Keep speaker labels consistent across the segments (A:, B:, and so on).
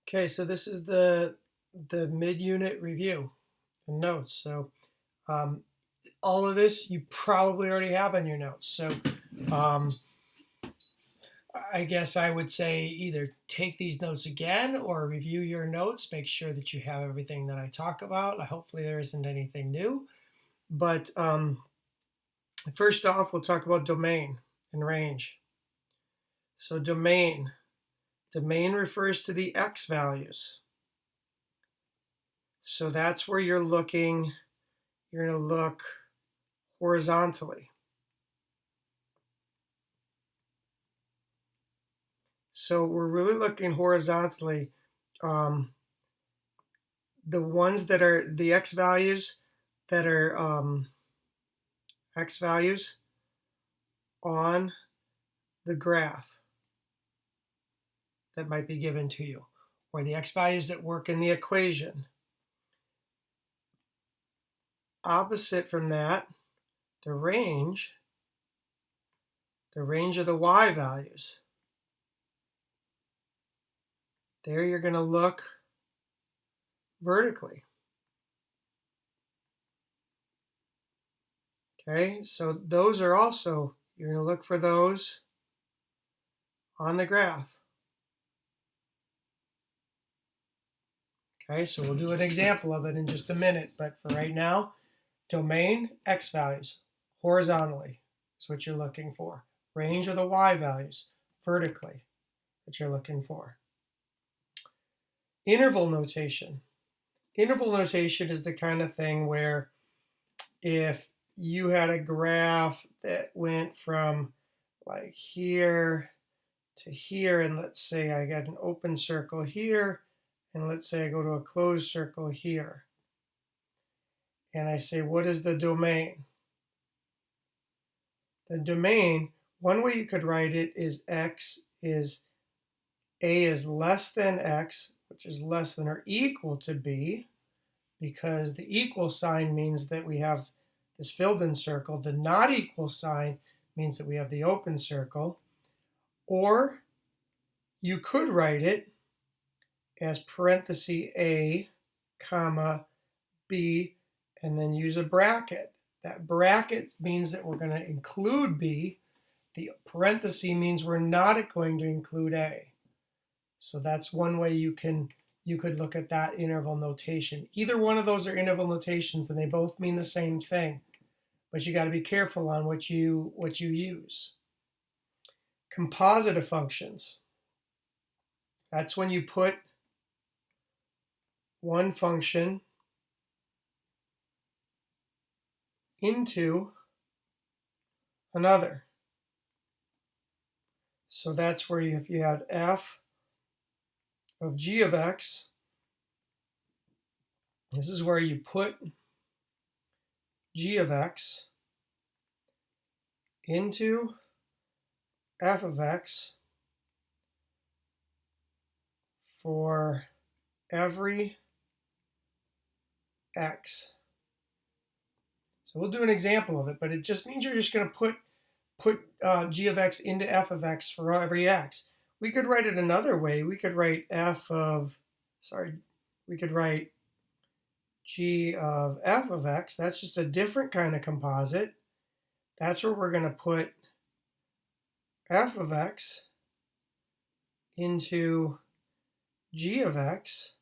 A: Okay, so this is the mid-unit review and notes. So um, all of this you probably already have in your notes. So um, I guess I would say either take these notes again or review your notes. Make sure that you have everything that I talk about. Hopefully there isn't anything new. But first off, we'll talk about domain and range. So domain refers to the x values. So that's where you're looking. You're going to look horizontally. So we're really looking horizontally. The ones that are the x values that are x values on the graph that might be given to you, or the x values that work in the equation. Opposite from that, the range of the y values. There you're going to look vertically. Okay, so those are also, you're going to look for those on the graph. Okay, so we'll do an example of it in just a minute, but for right now, domain, x values, horizontally is what you're looking for. Range of the y values, vertically, that you're looking for. Interval notation. Interval notation is the kind of thing where if you had a graph that went from like here to here, and let's say I got an open circle here, and let's say I go to a closed circle here, and I say, what is the domain? The domain, one way you could write it is x is a is less than x, which is less than or equal to b, because the equal sign means that we have this filled in circle. The not equal sign means that we have the open circle. Or you could write it as parenthesis a, comma, b, and then use a bracket. That bracket means that we're going to include b. The parenthesis means we're not going to include a. So that's one way you could look at that interval notation. Either one of those are interval notations, and they both mean the same thing. But you got to be careful on what you use. Composite of functions. That's when you put one function into another. So that's where if you had f of g of x, this is where you put g of x into f of x for every x. So we'll do an example of it, but it just means you're just going to put g of x into f of x for every x. We could write it another way. We could write we could write g of f of x. That's just a different kind of composite. That's where we're going to put f of x into g of x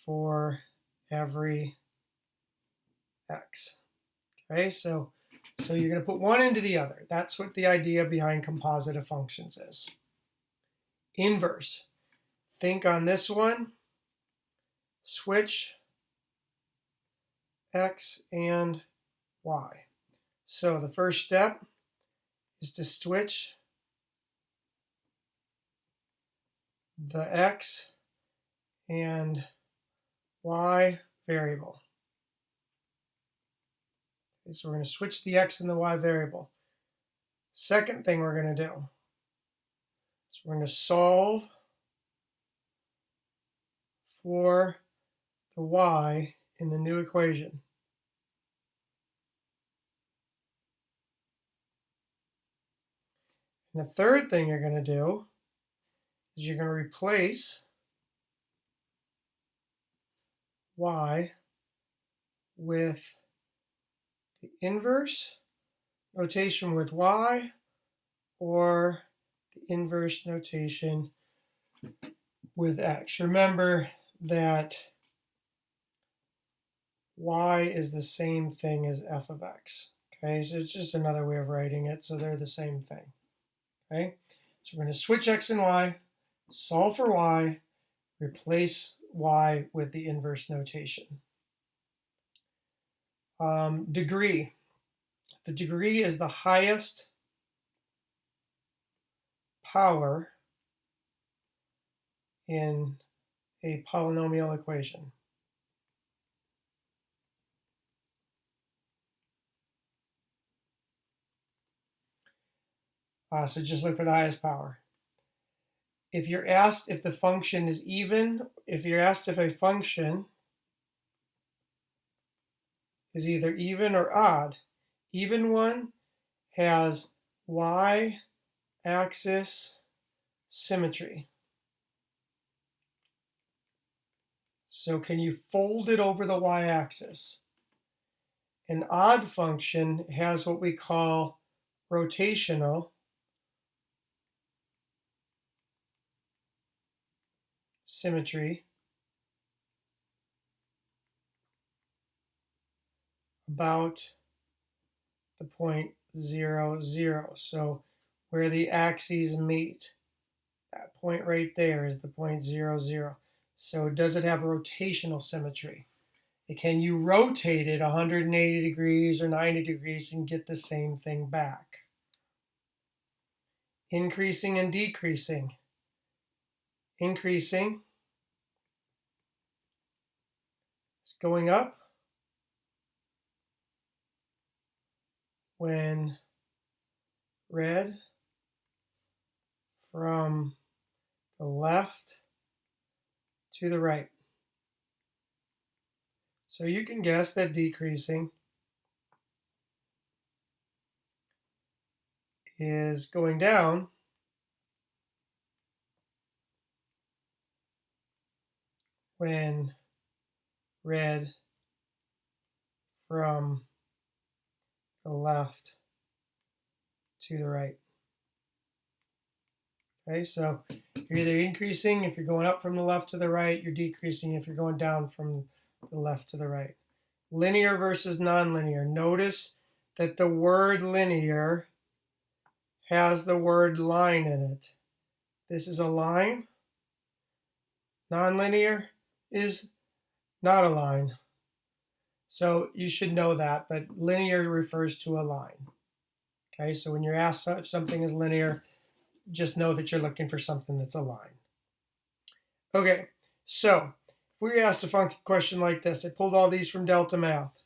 A: for every x. Okay, so you're going to put one into the other. That's what the idea behind composite of functions is. Inverse. Think on this one. Switch x and y. So the first step is to switch the x and y variable. Okay, so we're going to switch the x and the y variable. Second thing we're going to do is we're going to solve for the y in the new equation. And the third thing you're going to do is you're going to replace y with the inverse notation with y, or the inverse notation with x. Remember that y is the same thing as f of x. Okay, so it's just another way of writing it, so they're the same thing. Okay, so we're going to switch x and y, solve for y, replace y with the inverse notation. Degree. The degree is the highest power in a polynomial equation. So just look for the highest power. If you're asked if the function is even, if you're asked if a function is either even or odd, even one has y-axis symmetry. So can you fold it over the y-axis? An odd function has what we call rotational symmetry about the point 0, 0. So where the axes meet, that point right there is the point 0, 0. So does it have rotational symmetry? Can you rotate it 180 degrees or 90 degrees and get the same thing back? Increasing and decreasing. Increasing is going up when read from the left to the right. So you can guess that decreasing is going down when read from the left to the right. Okay, so you're either increasing if you're going up from the left to the right, you're decreasing if you're going down from the left to the right. Linear versus nonlinear. Notice that the word linear has the word line in it. This is a line. Nonlinear is not a line. So you should know that, but linear refers to a line. Okay, so when you're asked if something is linear, just know that you're looking for something that's a line. Okay, so if we were asked a question like this, I pulled all these from Delta Math.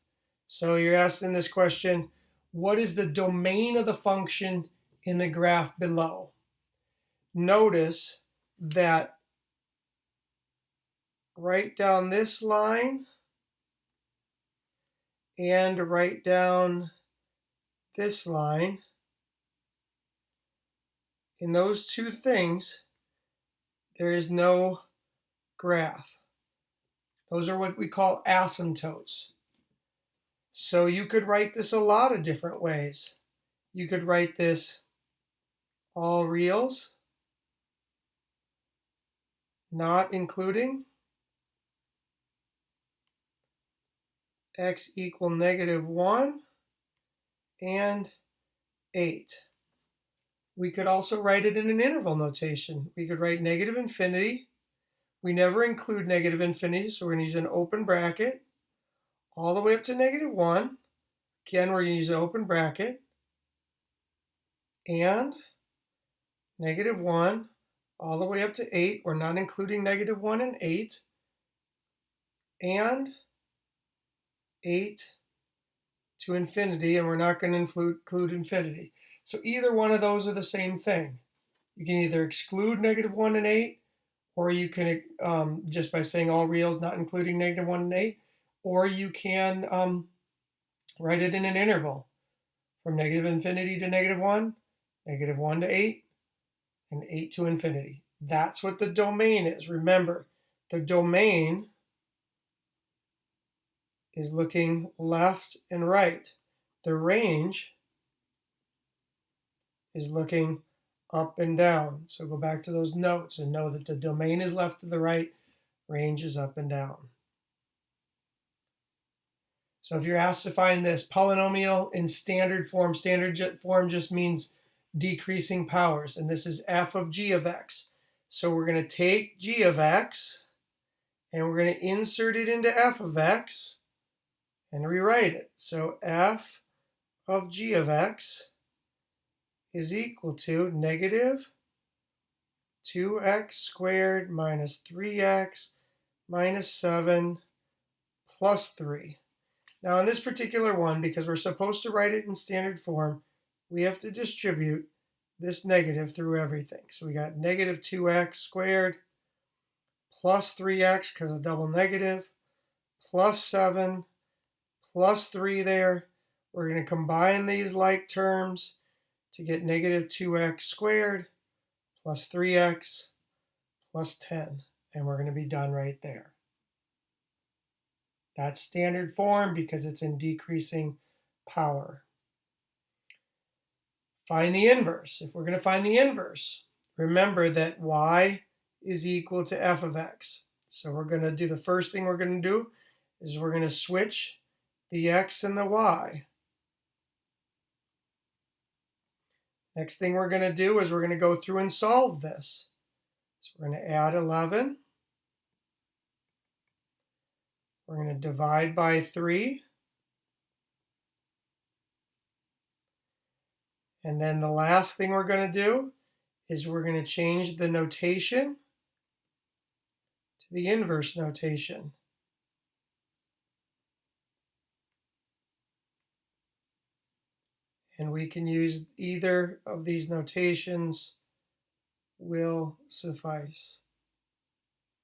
A: So you're asked in this question, what is the domain of the function in the graph below? Notice that right down this line and right down this line, in those two things, there is no graph. Those are what we call asymptotes. So you could write this a lot of different ways. You could write this all reals, not including x equal -1 and 8. We could also write it in an interval notation. We could write -infinity. We never include -infinity, so we're going to use an open bracket all the way up to -1. Again, we're going to use an open bracket and -1 all the way up to 8. We're not including -1 and 8. And 8 to infinity, and we're not going to include infinity. So either one of those are the same thing. You can either exclude -1 and 8, or you can, just by saying all reals, not including -1 and 8, or you can write it in an interval from -infinity to -1, -1 to 8, and 8 to infinity. That's what the domain is. Remember, the domain is looking left and right. The range is looking up and down. So go back to those notes and know that the domain is left to the right, range is up and down. So if you're asked to find this polynomial in standard form just means decreasing powers, and this is f of g of x. So we're going to take g of x, and we're going to insert it into f of x, and rewrite it. So f of g of x is equal to negative 2x squared minus 3x minus 7 plus 3. Now in this particular one, because we're supposed to write it in standard form, we have to distribute this negative through everything. So we got negative 2x squared plus 3x because of double negative, plus 7, plus 3 there. We're going to combine these like terms to get negative 2x squared plus 3x plus 10. And we're going to be done right there. That's standard form because it's in decreasing power. Find the inverse. If we're going to find the inverse, remember that y is equal to f of x. So we're going to do the first thing we're going to do is we're going to switch the x and the y. Next thing we're going to do is we're going to go through and solve this. So we're going to add 11. We're going to divide by 3. And then the last thing we're going to do is we're going to change the notation to the inverse notation. And we can use either of these notations will suffice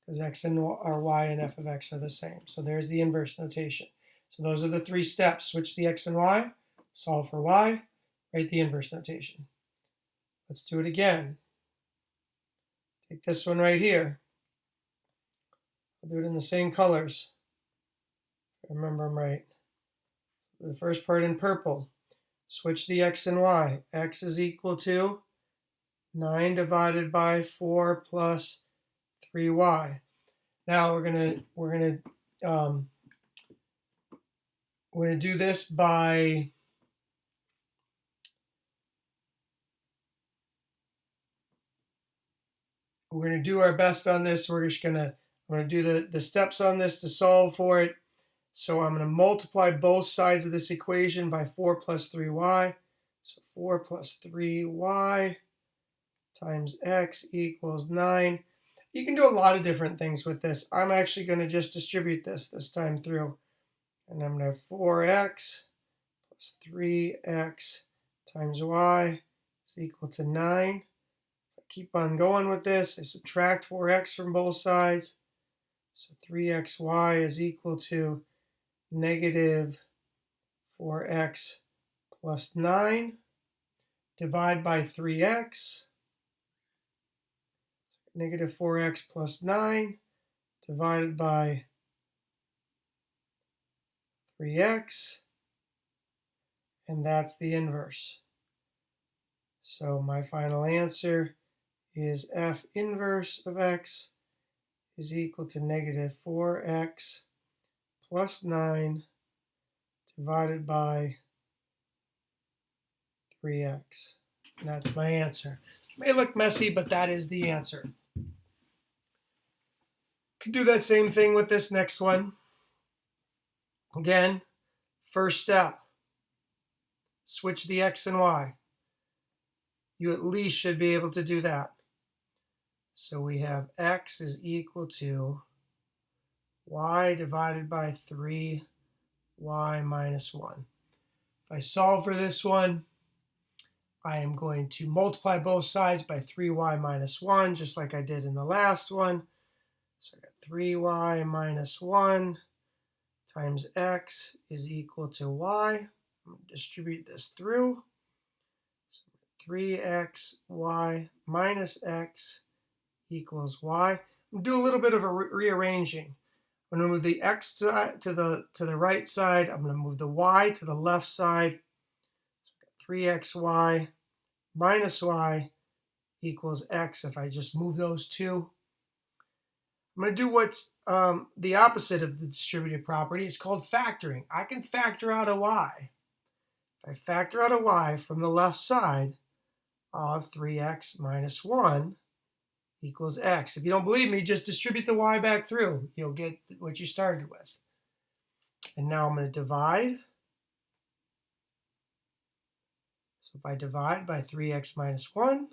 A: because x and or y and f of x are the same. So there's the inverse notation. So those are the 3 steps. Switch the x and y, solve for y, write the inverse notation. Let's do it again. Take this one right here. I'll do it in the same colors. If I remember them right. The first part in purple. Switch the x and y. X is equal to 9 divided by 4 plus 3y. Now we're gonna do this by we're gonna do our best on this. I'm gonna do the steps on this to solve for it. So I'm gonna multiply both sides of this equation by 4 plus 3y. So 4 plus 3y times x equals 9. You can do a lot of different things with this. I'm actually going to just distribute this time through. And I'm going to have 4x plus 3x times y is equal to 9. If I keep on going with this, I subtract 4x from both sides. So 3xy is equal to negative 4x plus 9. Divide by 3x. Negative 4x plus 9 divided by 3x, and that's the inverse. So my final answer is f inverse of x is equal to negative 4x plus 9 divided by 3x. And that's my answer. It may look messy, but that is the answer. Could do that same thing with this next one. Again, first step, switch the x and y. You at least should be able to do that. So we have x is equal to y divided by 3y minus 1. If I solve for this one, I am going to multiply both sides by 3y minus 1, just like I did in the last one. So I got 3y minus 1 times x is equal to y. I'm going to distribute this through. So 3xy minus x equals y. I'm going to do a little bit of a rearranging. I'm I'm going to move the x side to the right side. I'm going to move the y to the left side. 3xy minus y equals x if I just move those two. I'm going to do what's the opposite of the distributive property. It's called factoring. I can factor out a y. If I factor out a y from the left side, I'll have 3x minus 1 equals x. If you don't believe me, just distribute the y back through. You'll get what you started with. And now I'm going to divide. So if I divide by 3x minus 1,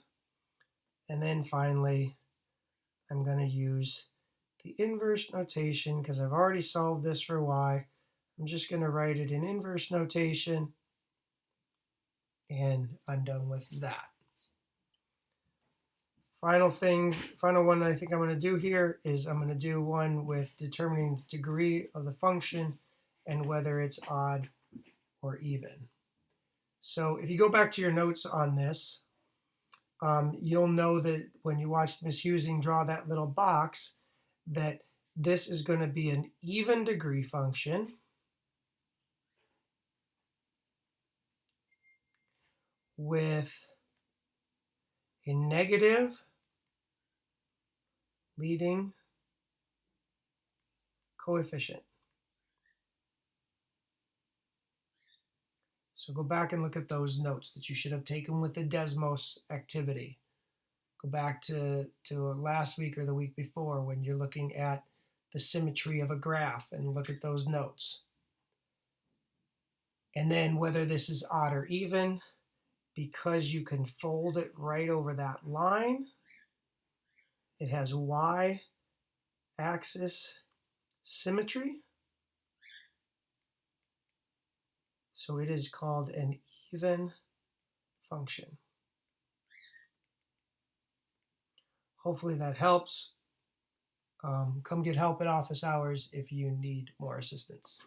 A: and then finally, I'm going to use the inverse notation because I've already solved this for y. I'm just going to write it in inverse notation, and I'm done with that. Final one I think I'm going to do here is I'm going to do one with determining the degree of the function and whether it's odd or even. So if you go back to your notes on this, you'll know that when you watched Miss Husing draw that little box, that this is going to be an even degree function with a negative leading coefficient. So go back and look at those notes that you should have taken with the Desmos activity. Go back to last week or the week before when you're looking at the symmetry of a graph and look at those notes. And then whether this is odd or even, because you can fold it right over that line, it has y-axis symmetry. So it is called an even function. Hopefully that helps. Come get help at office hours if you need more assistance.